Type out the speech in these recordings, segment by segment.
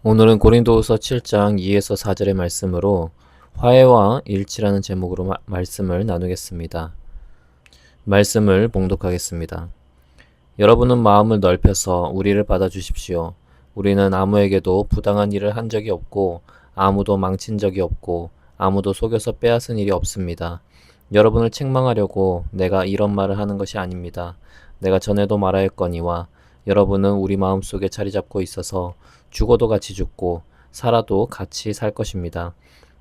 오늘은 고린도후서 7장 2에서 4절의 말씀으로 화해와 일치라는 제목으로 말씀을 나누겠습니다. 말씀을 봉독하겠습니다. 여러분은 마음을 넓혀서 우리를 받아주십시오. 우리는 아무에게도 부당한 일을 한 적이 없고 아무도 망친 적이 없고 아무도 속여서 빼앗은 일이 없습니다. 여러분을 책망하려고 내가 이런 말을 하는 것이 아닙니다. 내가 전에도 말하였거니와 여러분은 우리 마음속에 자리 잡고 있어서 죽어도 같이 죽고 살아도 같이 살 것입니다.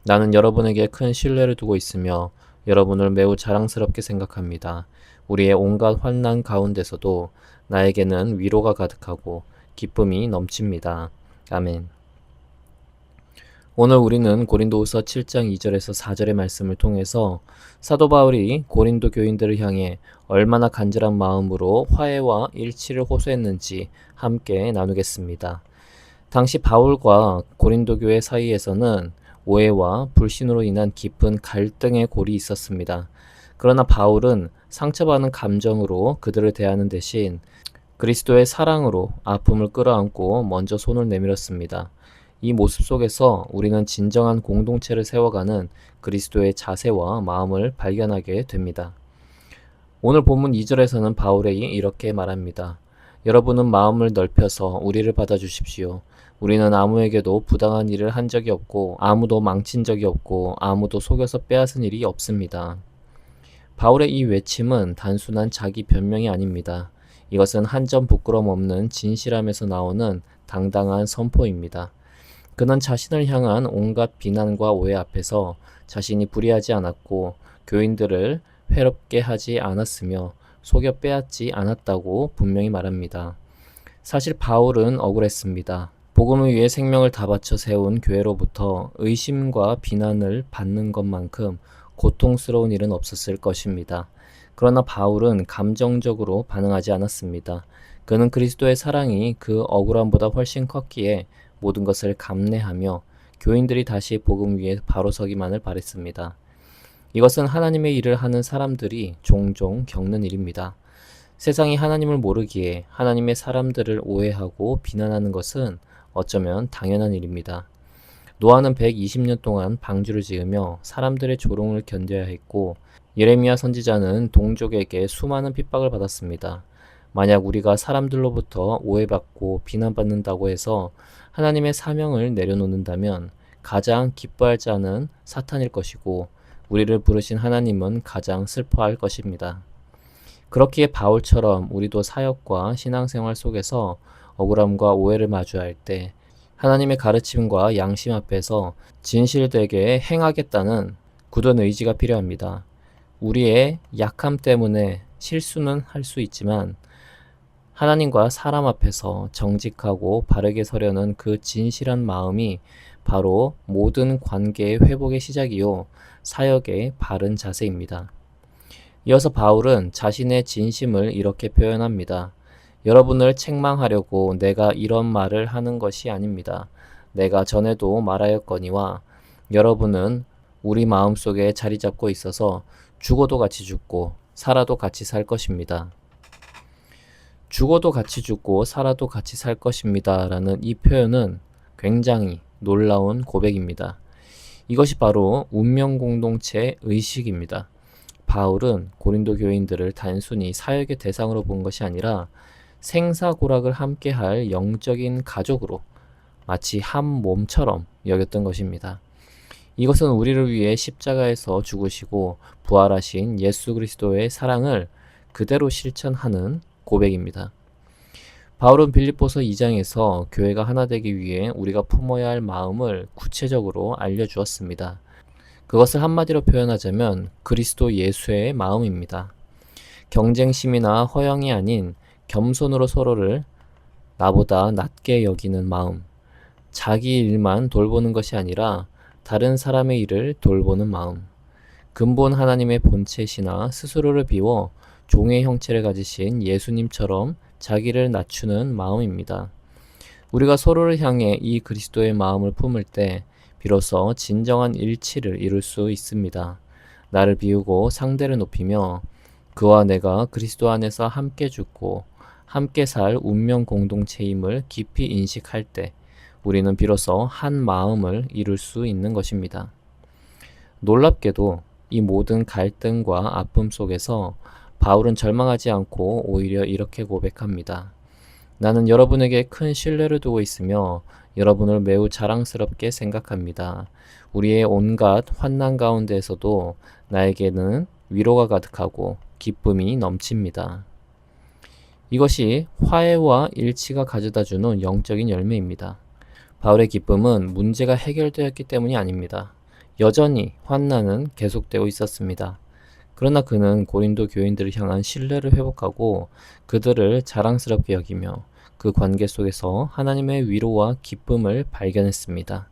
나는 여러분에게 큰 신뢰를 두고 있으며 여러분을 매우 자랑스럽게 생각합니다. 우리의 온갖 환난 가운데서도 나에게는 위로가 가득하고 기쁨이 넘칩니다. 아멘. 오늘 우리는 고린도후서 7장 2절에서 4절의 말씀을 통해서 사도 바울이 고린도 교인들을 향해 얼마나 간절한 마음으로 화해와 일치를 호소했는지 함께 나누겠습니다. 당시 바울과 고린도 교회 사이에서는 오해와 불신으로 인한 깊은 갈등의 골이 있었습니다. 그러나 바울은 상처받는 감정으로 그들을 대하는 대신 그리스도의 사랑으로 아픔을 끌어안고 먼저 손을 내밀었습니다. 이 모습 속에서 우리는 진정한 공동체를 세워가는 그리스도의 자세와 마음을 발견하게 됩니다. 오늘 본문 2절에서는 바울이 이렇게 말합니다. 여러분은 마음을 넓혀서 우리를 받아주십시오. 우리는 아무에게도 부당한 일을 한 적이 없고 아무도 망친 적이 없고 아무도 속여서 빼앗은 일이 없습니다. 바울의 이 외침은 단순한 자기 변명이 아닙니다. 이것은 한 점 부끄럼 없는 진실함에서 나오는 당당한 선포입니다. 그는 자신을 향한 온갖 비난과 오해 앞에서 자신이 불의하지 않았고 교인들을 회롭게 하지 않았으며 속여 빼앗지 않았다고 분명히 말합니다. 사실 바울은 억울했습니다. 복음을 위해 생명을 다 바쳐 세운 교회로부터 의심과 비난을 받는 것만큼 고통스러운 일은 없었을 것입니다. 그러나 바울은 감정적으로 반응하지 않았습니다. 그는 그리스도의 사랑이 그 억울함보다 훨씬 컸기에 모든 것을 감내하며 교인들이 다시 복음 위에 바로 서기만을 바랬습니다. 이것은 하나님의 일을 하는 사람들이 종종 겪는 일입니다. 세상이 하나님을 모르기에 하나님의 사람들을 오해하고 비난하는 것은 어쩌면 당연한 일입니다. 노아는 120년 동안 방주를 지으며 사람들의 조롱을 견뎌야 했고 예레미야 선지자는 동족에게 수많은 핍박을 받았습니다. 만약 우리가 사람들로부터 오해받고 비난받는다고 해서 하나님의 사명을 내려놓는다면 가장 기뻐할 자는 사탄일 것이고 우리를 부르신 하나님은 가장 슬퍼할 것입니다. 그렇기에 바울처럼 우리도 사역과 신앙생활 속에서 억울함과 오해를 마주할 때 하나님의 가르침과 양심 앞에서 진실되게 행하겠다는 굳은 의지가 필요합니다. 우리의 약함 때문에 실수는 할 수 있지만 하나님과 사람 앞에서 정직하고 바르게 서려는 그 진실한 마음이 바로 모든 관계의 회복의 시작이요 사역의 바른 자세입니다. 이어서 바울은 자신의 진심을 이렇게 표현합니다. 여러분을 책망하려고 내가 이런 말을 하는 것이 아닙니다. 내가 전에도 말하였거니와 여러분은 우리 마음속에 자리 잡고 있어서 죽어도 같이 죽고 살아도 같이 살 것입니다. 죽어도 같이 죽고 살아도 같이 살 것입니다. 라는 이 표현은 굉장히 놀라운 고백입니다. 이것이 바로 운명 공동체 의식입니다. 바울은 고린도 교인들을 단순히 사역의 대상으로 본 것이 아니라 생사고락을 함께할 영적인 가족으로 마치 한 몸처럼 여겼던 것입니다. 이것은 우리를 위해 십자가에서 죽으시고 부활하신 예수 그리스도의 사랑을 그대로 실천하는 고백입니다. 바울은 빌립보서 2장에서 교회가 하나 되기 위해 우리가 품어야 할 마음을 구체적으로 알려주었습니다. 그것을 한마디로 표현하자면 그리스도 예수의 마음입니다. 경쟁심이나 허영이 아닌 겸손으로 서로를 나보다 낮게 여기는 마음, 자기 일만 돌보는 것이 아니라 다른 사람의 일을 돌보는 마음, 근본 하나님의 본체시나 스스로를 비워 종의 형체를 가지신 예수님처럼 자기를 낮추는 마음입니다. 우리가 서로를 향해 이 그리스도의 마음을 품을 때 비로소 진정한 일치를 이룰 수 있습니다. 나를 비우고 상대를 높이며 그와 내가 그리스도 안에서 함께 죽고 함께 살 운명 공동체임을 깊이 인식할 때 우리는 비로소 한 마음을 이룰 수 있는 것입니다. 놀랍게도 이 모든 갈등과 아픔 속에서 바울은 절망하지 않고 오히려 이렇게 고백합니다. 나는 여러분에게 큰 신뢰를 두고 있으며 여러분을 매우 자랑스럽게 생각합니다. 우리의 온갖 환난 가운데에서도 나에게는 위로가 가득하고 기쁨이 넘칩니다. 이것이 화해와 일치가 가져다주는 영적인 열매입니다. 바울의 기쁨은 문제가 해결되었기 때문이 아닙니다. 여전히 환난은 계속되고 있었습니다. 그러나 그는 고린도 교인들을 향한 신뢰를 회복하고 그들을 자랑스럽게 여기며 그 관계 속에서 하나님의 위로와 기쁨을 발견했습니다.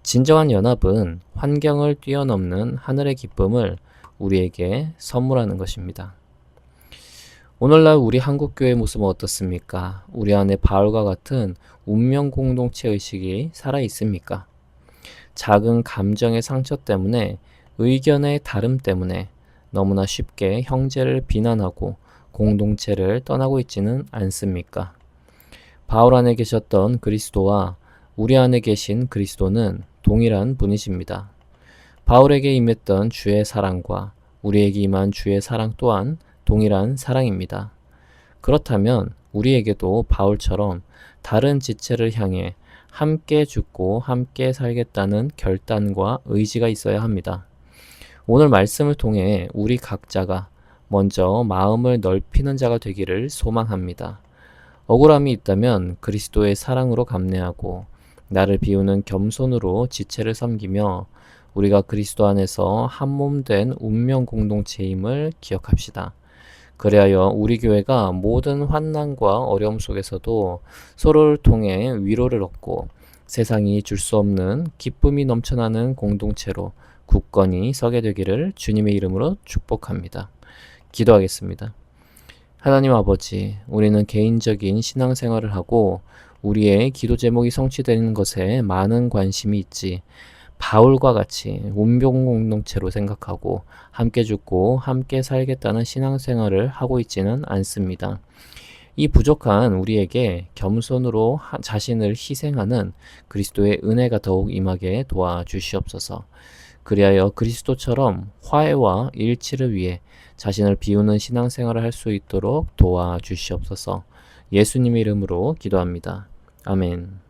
진정한 연합은 환경을 뛰어넘는 하늘의 기쁨을 우리에게 선물하는 것입니다. 오늘날 우리 한국교회의 모습은 어떻습니까? 우리 안에 바울과 같은 운명 공동체 의식이 살아 있습니까? 작은 감정의 상처 때문에, 의견의 다름 때문에 너무나 쉽게 형제를 비난하고 공동체를 떠나고 있지는 않습니까? 바울 안에 계셨던 그리스도와 우리 안에 계신 그리스도는 동일한 분이십니다. 바울에게 임했던 주의 사랑과 우리에게 임한 주의 사랑 또한 동일한 사랑입니다. 그렇다면 우리에게도 바울처럼 다른 지체를 향해 함께 죽고 함께 살겠다는 결단과 의지가 있어야 합니다. 오늘 말씀을 통해 우리 각자가 먼저 마음을 넓히는 자가 되기를 소망합니다. 억울함이 있다면 그리스도의 사랑으로 감내하고 나를 비우는 겸손으로 지체를 섬기며 우리가 그리스도 안에서 한 몸 된 운명 공동체임을 기억합시다. 그리하여 우리 교회가 모든 환난과 어려움 속에서도 서로를 통해 위로를 얻고 세상이 줄 수 없는 기쁨이 넘쳐나는 공동체로 굳건히 서게 되기를 주님의 이름으로 축복합니다. 기도하겠습니다. 하나님 아버지, 우리는 개인적인 신앙생활을 하고 우리의 기도 제목이 성취되는 것에 많은 관심이 있지, 바울과 같이 운명 공동체로 생각하고 함께 죽고 함께 살겠다는 신앙생활을 하고 있지는 않습니다. 이 부족한 우리에게 겸손으로 자신을 희생하는 그리스도의 은혜가 더욱 임하게 도와주시옵소서. 그리하여 그리스도처럼 화해와 일치를 위해 자신을 비우는 신앙생활을 할 수 있도록 도와주시옵소서. 예수님의 이름으로 기도합니다. 아멘.